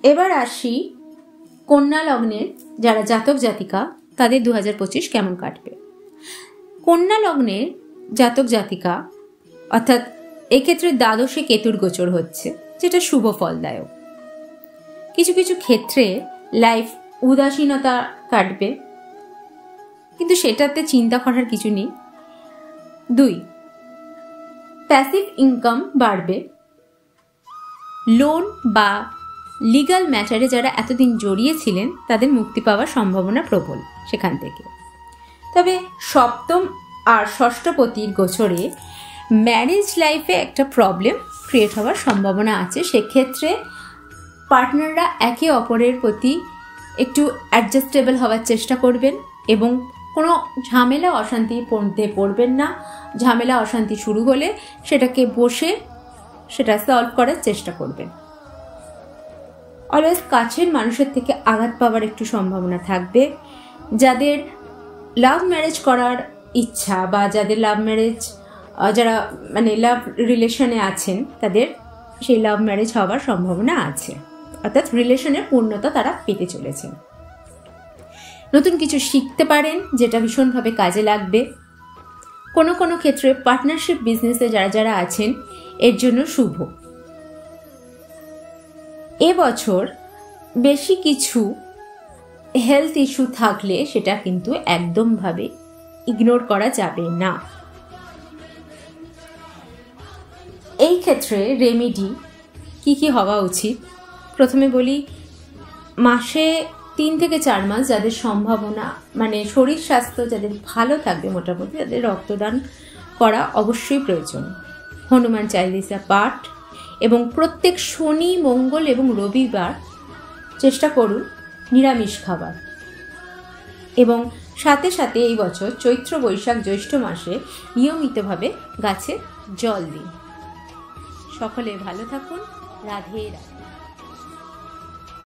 এবার আসি কন্যা লগ্নের যারা জাতক জাতিকা, তাদের 2025 কেমন কাটবে। কন্যা লগ্নের জাতক জাতিকা অর্থাৎ এক্ষেত্রে দ্বাদশে কেতুর গোচর হচ্ছে, যেটা শুভ ফলদায়ক। কিছু কিছু ক্ষেত্রে লাইফ উদাসীনতা কাটবে, কিন্তু সেটাতে চিন্তা করার কিছু নেই। 2, প্যাসিভ ইনকাম বাড়বে। লোন বা লিগ্যাল ম্যাটারে যারা এতদিন জড়িয়ে ছিলেন তাদের মুক্তি পাওয়ার সম্ভাবনা প্রবল সেখান থেকে। তবে সপ্তম আর ষষ্ঠপতির গোচরে ম্যারেজ লাইফে একটা প্রবলেম ক্রিয়েট হওয়ার সম্ভাবনা আছে। সেক্ষেত্রে পার্টনাররা একে অপরের প্রতি একটু অ্যাডজাস্টেবল হওয়ার চেষ্টা করবেন এবং কোনো ঝামেলা অশান্তি পড়বেন না। ঝামেলা অশান্তি শুরু হলে সেটাকে বসে সেটা সলভ করার চেষ্টা করবেন। অলওয়েজ কাছের মানুষের থেকে আঘাত পাওয়ার একটু সম্ভাবনা থাকবে। যাদের লাভ ম্যারেজ করার ইচ্ছা বা যাদের লাভ ম্যারেজ, যারা লাভ রিলেশনে আছেন, তাদের সেই লাভ ম্যারেজ হওয়ার সম্ভাবনা আছে, অর্থাৎ রিলেশনের পূর্ণতা তারা পেতে চলেছেন। নতুন কিছু শিখতে পারেন যেটা ভীষণভাবে কাজে লাগবে। কোনো কোনো ক্ষেত্রে পার্টনারশিপ বিজনেসে যারা যারা আছেন এর জন্য শুভ। এবছর বেশি কিছু হেলথ ইস্যু থাকলে সেটা কিন্তু একদমভাবে ইগনোর করা যাবে না। এই ক্ষেত্রে রেমেডি কি কি হওয়া উচিত? প্রথমে বলি, মাসে 3 থেকে 4 মাস যাদের সম্ভাবনা শরীর স্বাস্থ্য যাদের ভালো থাকবে মোটামুটি, তাদের রক্তদান করা অবশ্যই প্রয়োজন। হনুমান চালিসা পাঠ এবং প্রত্যেক শনি, মঙ্গল এবং রবিবার চেষ্টা করুন নিরামিষ খাবার। এবং সাথে সাথে এই বছর চৈত্র, বৈশাখ, জ্যৈষ্ঠ মাসে নিয়মিতভাবে গাছে জল দিন। সকলে ভালো থাকুন। রাধে রাধে।